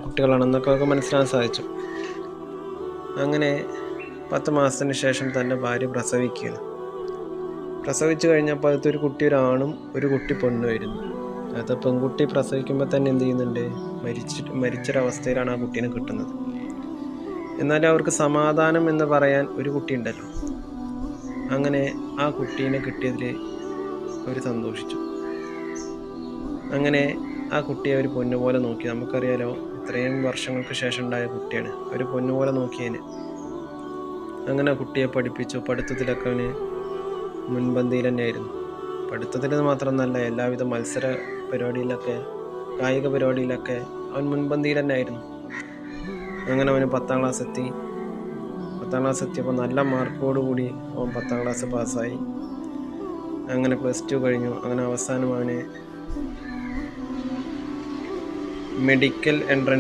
കുട്ടികളാണെന്നൊക്കെ മനസ്സിലാക്കാൻ സാധിച്ചു. അങ്ങനെ 10 മാസത്തിന് ശേഷം തൻ്റെ ഭാര്യ പ്രസവിക്കുകയാണ്. പ്രസവിച്ചു കഴിഞ്ഞപ്പോൾ അതൊരു കുട്ടി ഒരാണും ഒരു കുട്ടി പെണ്ണുമായിരുന്നു. അത് പെൺകുട്ടി പ്രസവിക്കുമ്പോൾ തന്നെ എന്ത് ചെയ്യുന്നുണ്ട്, മരിച്ചൊരവസ്ഥയിലാണ് ആ കുട്ടീനെ കിട്ടുന്നത്. എന്നാലും അവർക്ക് സമാധാനം എന്ന് പറയാൻ ഒരു കുട്ടി ഉണ്ടല്ലോ. അങ്ങനെ ആ കുട്ടീനെ കിട്ടിയതിൽ അവർ സന്തോഷിച്ചു. അങ്ങനെ ആ കുട്ടിയെ അവർ പൊന്നുപോലെ നോക്കി. നമുക്കറിയാലോ, ഇത്രയും വർഷങ്ങൾക്ക് ശേഷം ഉണ്ടായ കുട്ടിയാണ്. അവർ പൊന്നുപോലെ നോക്കിയതിന്. അങ്ങനെ ആ കുട്ടിയെ പഠിപ്പിച്ചു. പഠിത്തത്തിലൊക്കെ അവന് മുൻപന്തിയിൽ തന്നെയായിരുന്നു. പഠിത്തത്തിൽ മാത്രമൊന്നല്ല, എല്ലാവിധ മത്സര പരിപാടിയിലൊക്കെ, കായിക പരിപാടിയിലൊക്കെ അവൻ മുൻപന്തിയിൽ തന്നെ ആയിരുന്നു. അങ്ങനെ അവന് 10ാം ക്ലാസ് എത്തി. 10ാം ക്ലാസ് എത്തിയപ്പോൾ നല്ല മാർക്കോടുകൂടി അവൻ 10ാം ക്ലാസ് പാസ്സായി. അങ്ങനെ +2 കഴിഞ്ഞു. അങ്ങനെ അവസാനം അവന് മെഡിക്കൽ എൻട്രൻസ്